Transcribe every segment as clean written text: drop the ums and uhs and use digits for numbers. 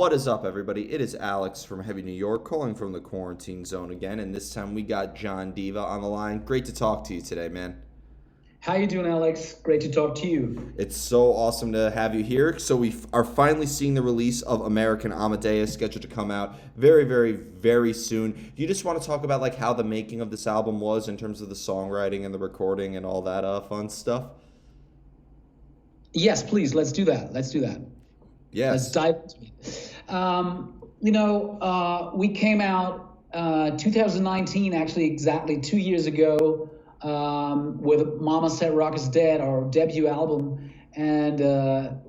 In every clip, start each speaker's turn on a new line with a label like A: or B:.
A: What is up, everybody? It is Alex from Heavy New York calling from the quarantine zone again, and this time we got John Diva on the line. Great to talk to you today, man.
B: How you doing, Alex? Great to talk to you.
A: It's so awesome to have you here. So we are finally seeing the release of American Amadeus, scheduled to come out very, very, very soon. Do you just want to talk about like how the making of this album was in terms of the songwriting and the recording and all that fun stuff?
B: Yes, please. Let's do that. Let's do that. Let's
A: Yes.
B: dive into it. We came out 2019, actually exactly 2 years ago, with Mama Said Rock is Dead, our debut album, and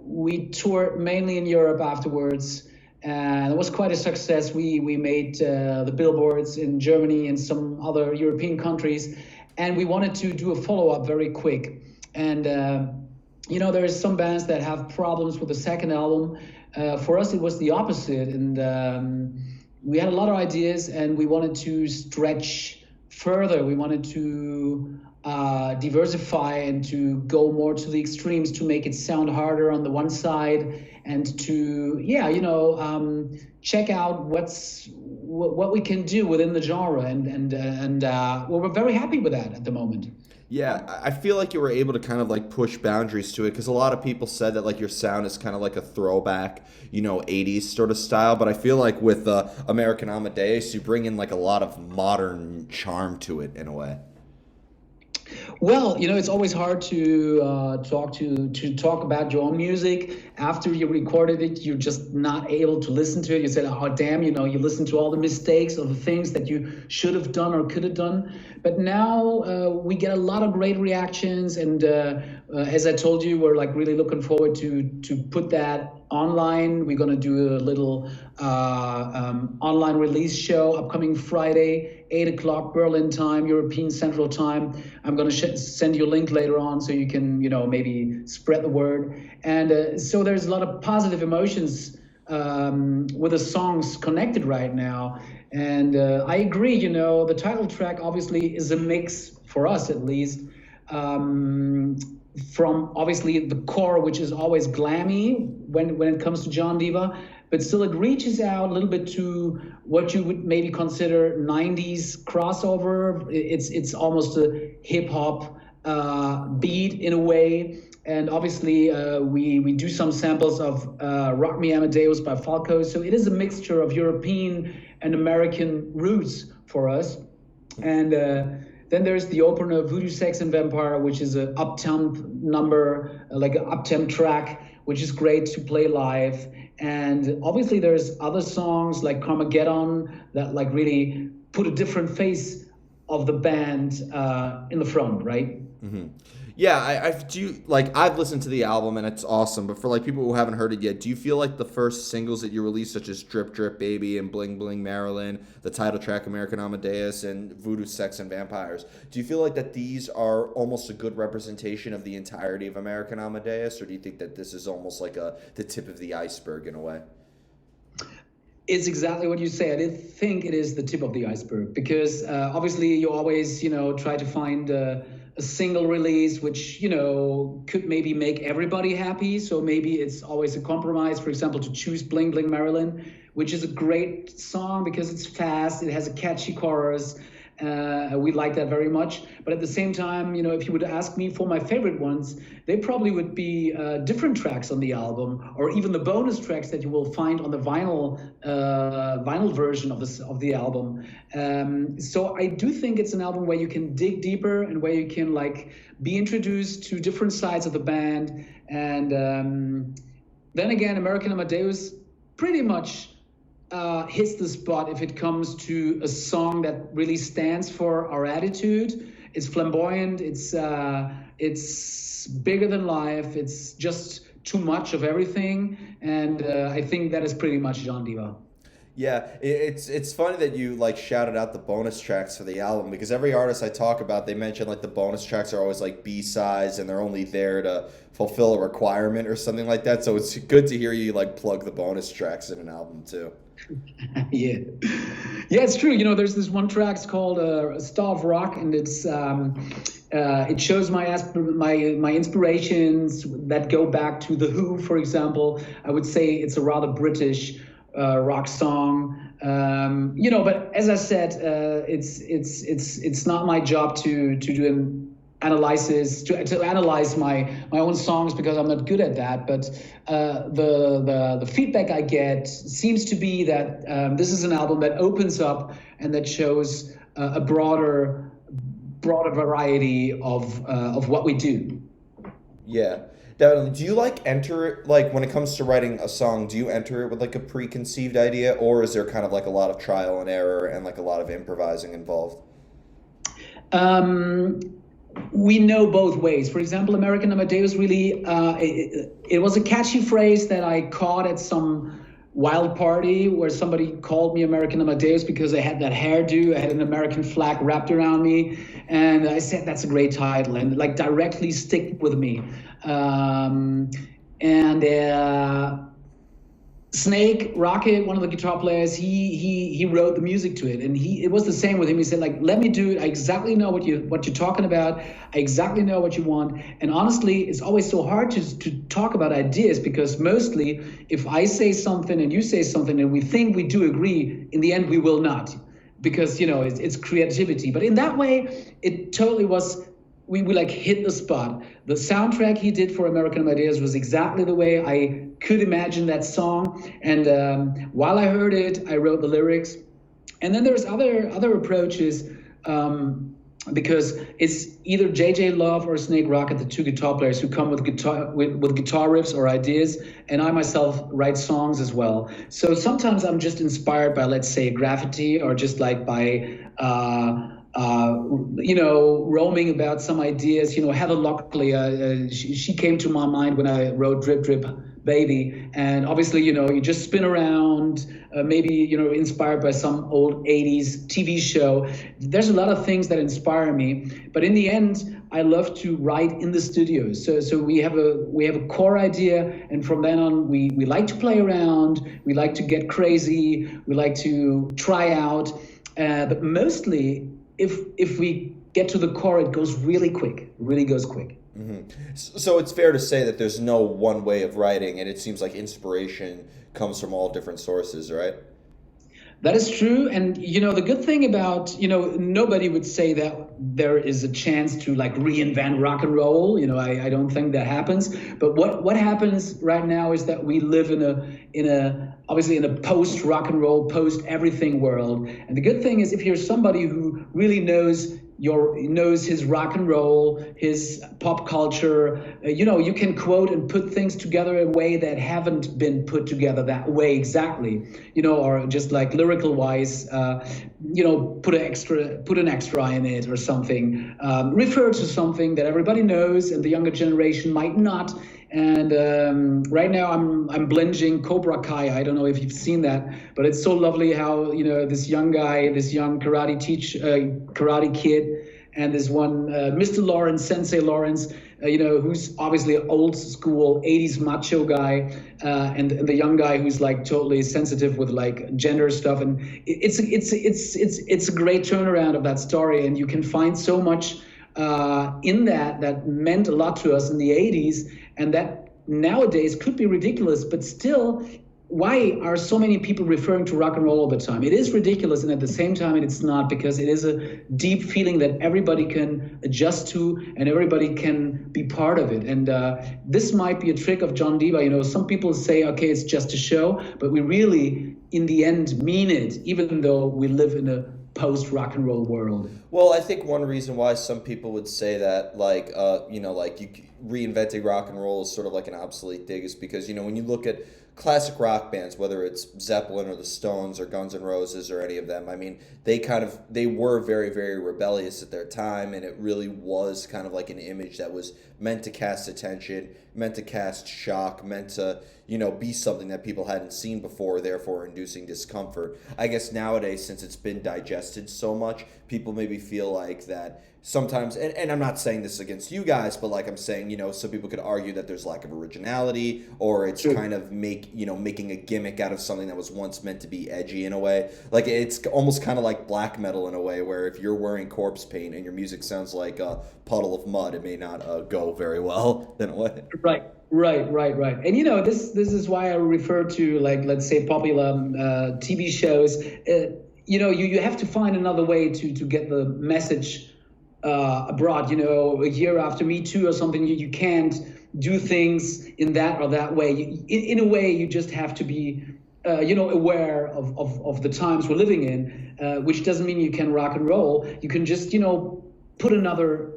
B: we toured mainly in Europe afterwards. And it was quite a success. We made the billboards in Germany and some other European countries, and we wanted to do a follow-up very quick. And there's some bands that have problems with the second album. For us, it was the opposite, and we had a lot of ideas, and we wanted to stretch further. We wanted to diversify and to go more to the extremes to make it sound harder on the one side, and to check out what we can do within the genre, and we're very happy with that at the moment.
A: Yeah, I feel like you were able to kind of like push boundaries to it because a lot of people said that like your sound is kind of like a throwback, 80s sort of style. But I feel like with American Amadeus, you bring in like a lot of modern charm to it in a way.
B: Well, it's always hard to talk about your own music after you recorded it. You're just not able to listen to it. You said, "Oh, damn!" You listen to all the mistakes of the things that you should have done or could have done. But now we get a lot of great reactions, and as I told you, we're like really looking forward to put that online. We're gonna do a little online release show upcoming Friday, 8 o'clock Berlin time, European Central Time. I'm gonna send you a link later on so you can maybe spread the word. And so there's a lot of positive emotions with the songs connected right now. And I agree, the title track obviously is a mix, for us at least, from obviously the core, which is always glammy when it comes to John Diva, but still it reaches out a little bit to what you would maybe consider 90s crossover. It's almost a hip hop beat in a way. And obviously, we do some samples of Rock Me Amadeus by Falco. So it is a mixture of European and American roots for us. And then there's the opener, Voodoo, Sex, and Vampire, which is an up-temp number, like an up-temp track, which is great to play live. And obviously, there's other songs like Carmageddon that like really put a different face of the band in the front, right?
A: Mm-hmm. Yeah, I do like I've listened to the album and it's awesome. But for like people who haven't heard it yet, do you feel like the first singles that you released, such as Drip Drip Baby and Bling Bling Marilyn, the title track American Amadeus, and Voodoo, Sex, and Vampires, do you feel like that these are almost a good representation of the entirety of American Amadeus, or do you think that this is almost like the tip of the iceberg in a way?
B: It's exactly what you say. I did think it is the tip of the iceberg because obviously you always, try to find a single release which, could maybe make everybody happy. So maybe it's always a compromise, for example, to choose Bling Bling Marilyn, which is a great song because it's fast, it has a catchy chorus. We like that very much. But at the same time, if you would ask me for my favorite ones, they probably would be different tracks on the album, or even the bonus tracks that you will find on the vinyl version of the album. So I do think it's an album where you can dig deeper and where you can like be introduced to different sides of the band. And then again, American Amadeus pretty much hits the spot if it comes to a song that really stands for our attitude. It's flamboyant. It's bigger than life. It's just too much of everything, and I think that is pretty much John Diva.
A: Yeah, it's funny that you like shouted out the bonus tracks for the album because every artist I talk about, they mention like the bonus tracks are always like B-sides and they're only there to fulfill a requirement or something like that. So it's good to hear you like plug the bonus tracks in an album too.
B: Yeah, yeah, it's true. There's this one track. It's called "Star of Rock," and it shows my inspirations that go back to the Who, for example. I would say it's a rather British rock song. But as I said, it's not my job to do an analysis to analyze my own songs because I'm not good at that. But the feedback I get seems to be that this is an album that opens up and that shows a broader variety of what we do.
A: Yeah, definitely. Do you like enter it, like when it comes to writing a song, do you enter it with like a preconceived idea, or is there kind of like a lot of trial and error and like a lot of improvising involved?
B: Um, we know both ways. For example, American Amadeus really, it was a catchy phrase that I caught at some wild party where somebody called me American Amadeus because I had that hairdo, I had an American flag wrapped around me, and I said that's a great title and like directly stick with me. Um, and Snake Rocket, one of the guitar players, he wrote the music to it, and it was the same with him. He said like, "Let me do it. I exactly know what you're talking about. I exactly know what you want." And honestly, it's always so hard to talk about ideas because mostly, if I say something and you say something and we think we do agree, in the end we will not, because it's creativity. But in that way, it totally was we like hit the spot. The soundtrack he did for American Amadeus was exactly the way I could imagine that song. And while I heard it, I wrote the lyrics. And then there's other approaches because it's either JJ Love or Snake Rocket, the two guitar players who come with guitar riffs or ideas, and I myself write songs as well. So sometimes I'm just inspired by, let's say, graffiti or just like by roaming about some ideas. Heather Locklear, she came to my mind when I wrote Drip Drip Baby. And obviously, you just spin around, maybe, inspired by some old 80s TV show. There's a lot of things that inspire me. But in the end, I love to write in the studio. So we have a core idea, and from then on, we like to play around, we like to get crazy, we like to try out. But mostly, if we get to the core, it goes really quick. It really goes quick.
A: Hmm. So it's fair to say that there's no one way of writing, and it seems like inspiration comes from all different sources, right?
B: That is true. And, the good thing about, nobody would say that there is a chance to like reinvent rock and roll. I don't think that happens. But what happens right now is that we live obviously in a post rock and roll, post everything world. And the good thing is if you're somebody who really knows his rock and roll, his pop culture, you can quote and put things together in a way that haven't been put together that way exactly, or just like lyrical wise, put an extra in it or something, refer to something that everybody knows and the younger generation might not. And right now I'm blinging Cobra Kai. I don't know if you've seen that, but it's so lovely how this young guy, this young karate kid, and this one Mr. Lawrence, Sensei Lawrence, who's obviously an old school 80s macho guy, and the young guy who's like totally sensitive with like gender stuff, and it's a great turnaround of that story, and you can find so much in that meant a lot to us in the 80s, and that nowadays could be ridiculous, but still, why are so many people referring to rock and roll all the time? It is ridiculous, and at the same time, it's not, because it is a deep feeling that everybody can adjust to, and everybody can be part of it. And this might be a trick of John Diva. Some people say, okay, it's just a show, but we really, in the end, mean it, even though we live in a post rock and roll world.
A: Well, I think one reason why some people would say that, reinventing rock and roll is sort of like an obsolete dig is because, when you look at classic rock bands, whether it's Zeppelin or the Stones or Guns N' Roses or any of them, I mean, they were very, very rebellious at their time, and it really was kind of like an image that was meant to cast attention, meant to cast shock, meant to, be something that people hadn't seen before, therefore inducing discomfort. I guess nowadays, since it's been digested so much, people maybe feel like that sometimes, and I'm not saying this against you guys, but like I'm saying, some people could argue that there's lack of originality, or it's
B: True.
A: kind of making a gimmick out of something that was once meant to be edgy in a way. Like it's almost kind of like black metal in a way, where if you're wearing corpse paint and your music sounds like a puddle of mud, it may not go very well in a way.
B: Right, right. And this is why I refer to, like, let's say, popular TV shows. You have to find another way to get the message abroad. A year after Me Too or something, you can't do things in that or that way. In a way, you just have to be aware of the times we're living in, which doesn't mean you can rock and roll. You can just put another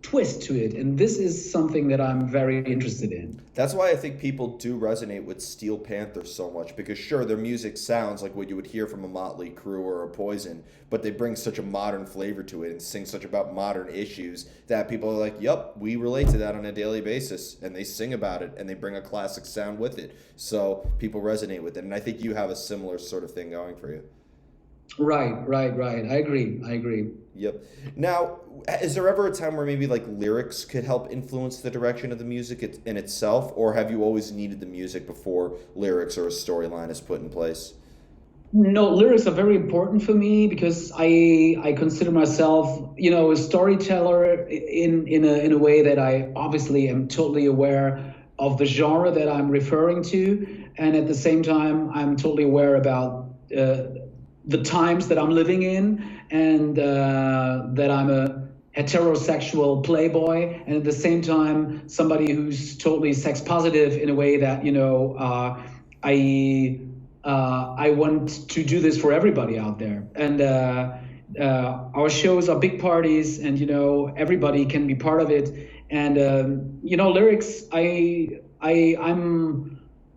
B: twist to it, and this is something that I'm very interested in.
A: That's why I think people do resonate with Steel Panther so much, because sure, their music sounds like what you would hear from a Motley Crue or a Poison, but they bring such a modern flavor to it and sing such about modern issues that people are like, "Yep, we relate to that on a daily basis," and they sing about it and they bring a classic sound with it. So people resonate with it, and I think you have a similar sort of thing going for you.
B: Right. I agree.
A: Yep. Now, is there ever a time where maybe like lyrics could help influence the direction of the music in itself, or have you always needed the music before lyrics or a storyline is put in place?
B: No, lyrics are very important for me because I consider myself, a storyteller in a way that I obviously am totally aware of the genre that I'm referring to, and at the same time I'm totally aware about the times that I'm living in, and that I'm a heterosexual playboy, and at the same time somebody who's totally sex positive in a way that I want to do this for everybody out there. And our shows are big parties, and everybody can be part of it. And lyrics,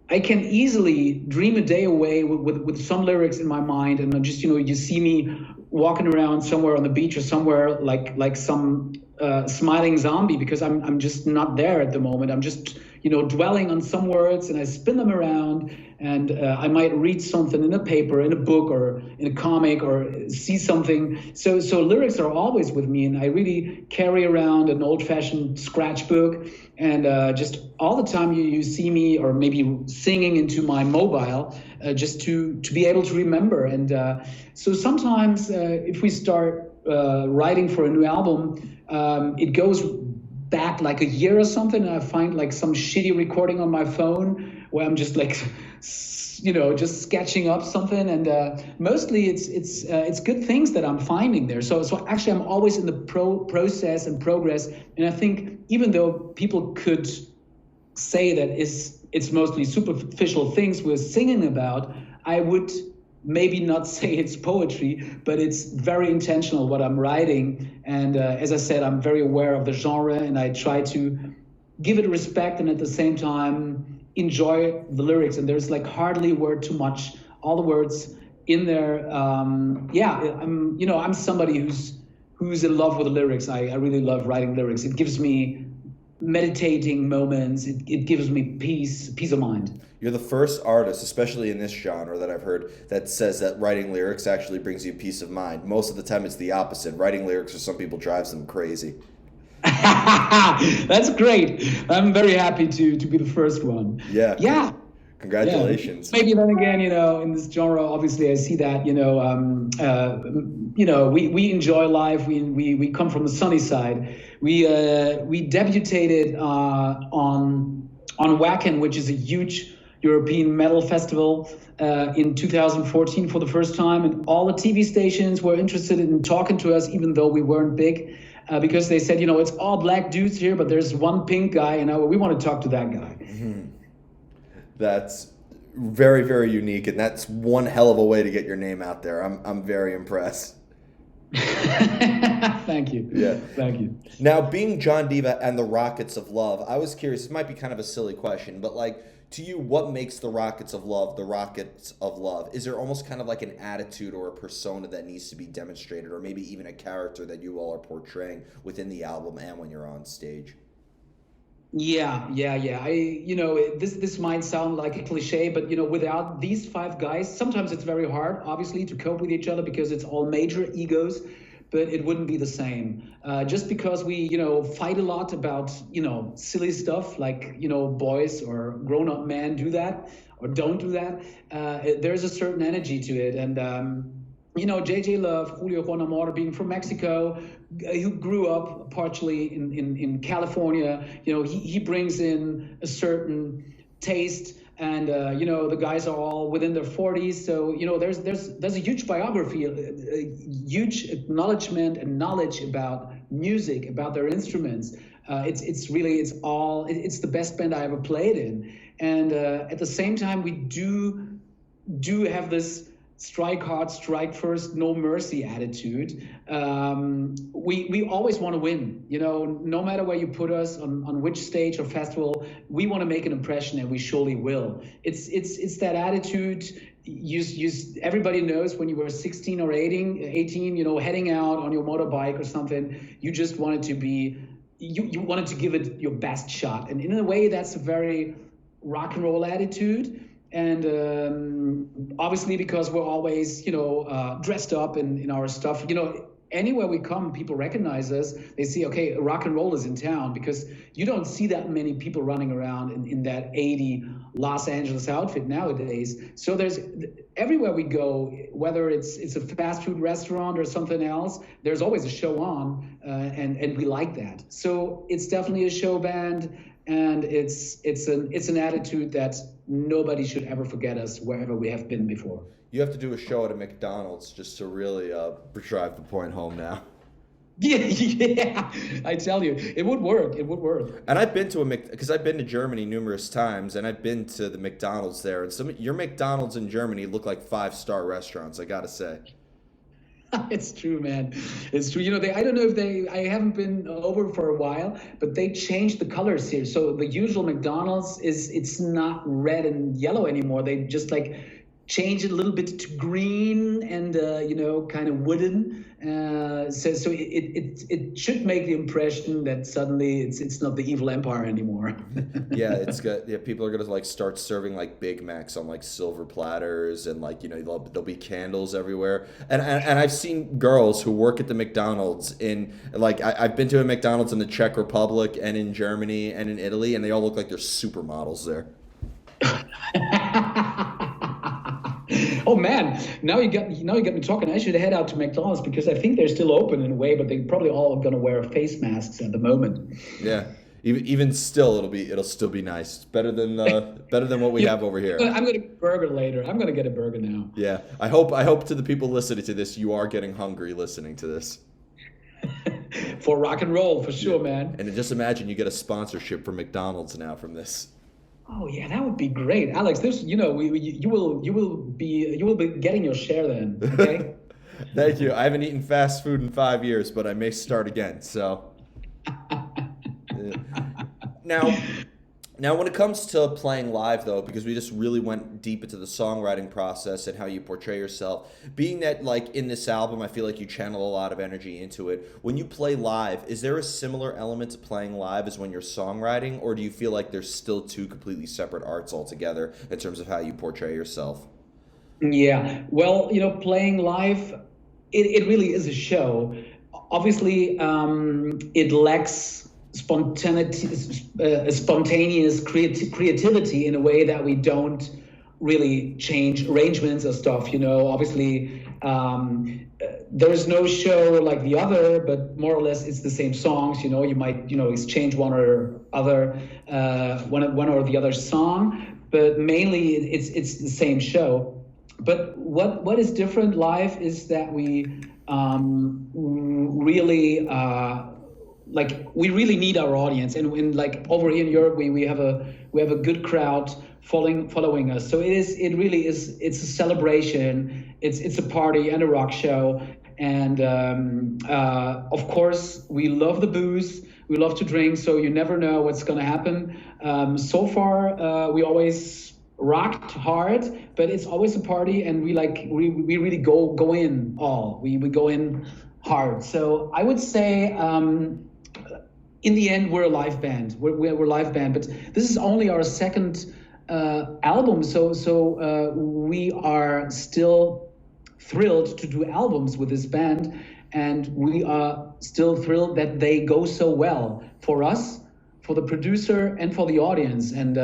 B: I can easily dream a day away with some lyrics in my mind, and just you see me walking around somewhere on the beach or somewhere like some smiling zombie, because I'm just not there at the moment. I'm just dwelling on some words, and I spin them around, and I might read something in a paper, in a book, or in a comic, or see something. So lyrics are always with me, and I really carry around an old-fashioned scratchbook, and just all the time you see me, or maybe singing into my mobile, just to be able to remember. And so sometimes if we start writing for a new album, it goes back like a year or something, and I find like some shitty recording on my phone where I'm just like just sketching up something, and mostly it's good things that I'm finding there. So actually I'm always in the process and progress, and I think even though people could say that it's mostly superficial things we're singing about, I would maybe not say it's poetry, but it's very intentional what I'm writing. And as I said, I'm very aware of the genre, and I try to give it respect, and at the same time enjoy the lyrics. And there's like hardly a word too much. All the words in there. I'm somebody who's in love with the lyrics. I really love writing lyrics. It gives me meditating moments. It gives me peace of mind.
A: You're the first artist, especially in this genre, that I've heard that says that writing lyrics actually brings you peace of mind. Most of the time it's the opposite. Writing lyrics for some people drives them crazy.
B: That's great. I'm very happy to be the first one.
A: Yeah. Congratulations.
B: Yeah. Maybe then again, in this genre, obviously I see that, we enjoy life. We come from the sunny side. We debuted on Wacken, which is a huge European metal festival, in 2014 for the first time, and all the TV stations were interested in talking to us, even though we weren't big, because they said, it's all black dudes here, but there's one pink guy, and we want to talk to that guy.
A: Mm-hmm. That's very, very unique, and that's one hell of a way to get your name out there. I'm very impressed.
B: Thank you.
A: Yeah.
B: Thank you.
A: Now, being John Diva and the Rockets of Love, I was curious, this might be kind of a silly question, but to you, what makes the Rockets of Love the Rockets of Love? Is there almost kind of like an attitude or a persona that needs to be demonstrated, or maybe even a character that you all are portraying within the album and when you're on stage?
B: Yeah. This might sound like a cliche, but without these five guys, sometimes it's very hard, obviously, to cope with each other because it's all major egos. but it wouldn't be the same. Just because we, fight a lot about, silly stuff like, boys or grown-up men do that or don't do that. There's a certain energy to it, and JJ Love, Julio Juan Amor, being from Mexico, who grew up partially in California, he brings in a certain taste, and the guys are all within their 40s, so there's a huge biography, a huge acknowledgement and knowledge about music, about their instruments. It's the best band I ever played in, and at the same time we do have this strike hard, strike first, no mercy attitude. We always want to win, no matter where you put us on which stage or festival, we want to make an impression, and we surely will. It's that attitude. Everybody knows when you were 16 or 18, heading out on your motorbike or something, you just wanted to be, you wanted to give it your best shot. And in a way, that's a very rock and roll attitude. And obviously, because we're always, dressed up in our stuff, anywhere we come, people recognize us. They see, okay, rock and roll is in town, because you don't see that many people running around in that 80 Los Angeles outfit nowadays. So there's everywhere we go, whether it's a fast food restaurant or something else, there's always a show on, and we like that. So it's definitely a show band. And it's an attitude that nobody should ever forget us wherever we have been before.
A: You have to do a show at a McDonald's just to really drive the point home now.
B: Yeah, I tell you, it would work. It would work.
A: And I've been to because I've been to Germany numerous times, and I've been to the McDonald's there, and your McDonald's in Germany look like 5-star restaurants, I gotta say.
B: It's true, man. It's true. I don't know if I haven't been over for a while, but they changed the colors here. So the usual McDonald's it's not red and yellow anymore. They just change it a little bit to green and kind of wooden. So it should make the impression that suddenly it's not the evil empire anymore.
A: Yeah, it's good. Yeah, people are gonna start serving Big Macs on silver platters, and there'll be candles everywhere. And I've seen girls who work at the McDonald's in I've been to a McDonald's in the Czech Republic and in Germany and in Italy, and they all look like they're supermodels there.
B: Oh man, now you got me talking. I should head out to McDonald's, because I think they're still open in a way, but they probably all are gonna wear face masks at the moment.
A: Yeah, even still, it'll still be nice. It's better than what we have over here.
B: I'm gonna get a burger later. I'm gonna get a burger now.
A: Yeah, I hope to the people listening to this, you are getting hungry listening to this.
B: For rock and roll, for sure, man.
A: And just imagine you get a sponsorship from McDonald's now from this.
B: Oh yeah, that would be great, Alex. This, you will be getting your share then. Okay.
A: Thank you. I haven't eaten fast food in 5 years, but I may start again. So Now, when it comes to playing live, though, because we just really went deep into the songwriting process and how you portray yourself, being that, in this album, I feel like you channel a lot of energy into it. When you play live, is there a similar element to playing live as when you're songwriting, or do you feel like there's still two completely separate arts altogether in terms of how you portray yourself?
B: Yeah, well, playing live, it really is a show. Obviously, it lacks spontaneous creativity in a way that we don't really change arrangements or stuff. Obviously, there's no show like the other, but more or less it's the same songs. You might exchange one or other one or the other song, but mainly it's the same show. But what is different live is that we really we really need our audience, and over here in Europe we have a good crowd following us. So it really is it's a celebration, it's a party and a rock show, and of course we love the booze, we love to drink, so you never know what's going to happen. So far we always rocked hard, but it's always a party, and we really go in all. We go in hard. So I would say in the end we're a live band. We're a live band, but this is only our second album, so we are still thrilled to do albums with this band. and we are still thrilled that they go so well for us, for the producer, and for the audience. And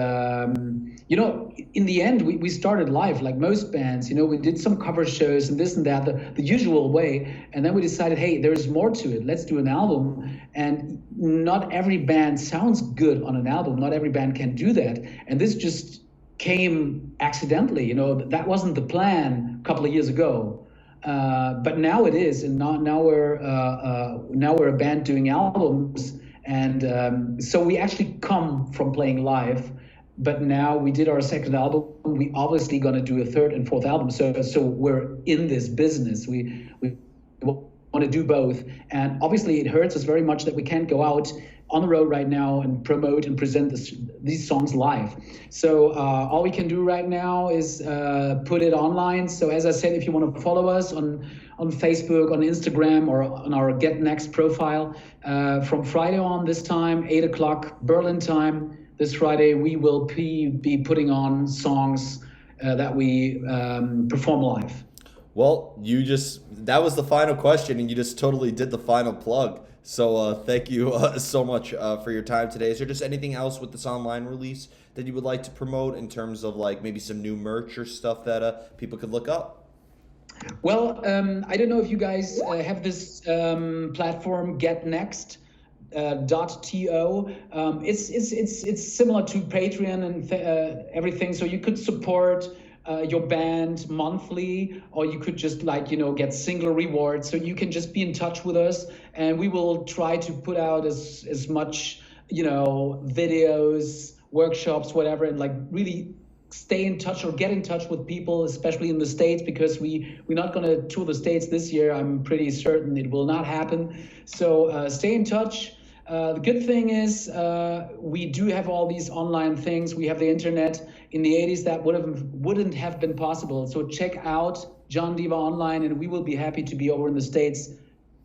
B: in the end, we started live like most bands. We did some cover shows and this and that, the usual way. And then we decided, hey, there's more to it. Let's do an album. And not every band sounds good on an album. Not every band can do that. And this just came accidentally. That wasn't the plan a couple of years ago. But now it is, and now we're a band doing albums, and so we actually come from playing live. But now we did our second album. We obviously gonna do a third and fourth album. So we're in this business. We want to do both, and obviously it hurts us very much that we can't go out on the road right now and promote and present these songs live. So all we can do right now is put it online. So as I said, if you want to follow us on Facebook, on Instagram, or on our Get Next profile, from Friday on this time, 8 o'clock Berlin time, this Friday, we will be putting on songs that we perform live.
A: Well, that was the final question, and you just totally did the final plug. So thank you so much for your time today. Is there just anything else with this online release that you would like to promote in terms of like maybe some new merch or stuff that people could look up?
B: Well, I don't know if you guys have this platform, Get Next. .to. It's similar to Patreon and everything. So you could support your band monthly, or you could just get single rewards. So you can just be in touch with us, and we will try to put out as much videos, workshops, whatever, and really stay in touch or get in touch with people, especially in the States, because we're not going to tour the States this year. I'm pretty certain it will not happen. So stay in touch. The good thing is we do have all these online things. We have the internet. In the 80s, that wouldn't have been possible. So check out John Diva online, and we will be happy to be over in the States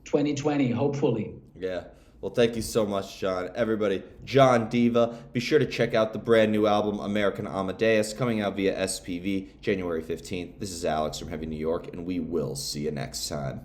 B: 2020, hopefully.
A: Yeah. Well, thank you so much, John. Everybody, John Diva. Be sure to check out the brand new album, American Amadeus, coming out via SPV January 15th. This is Alex from Heavy New York, and we will see you next time.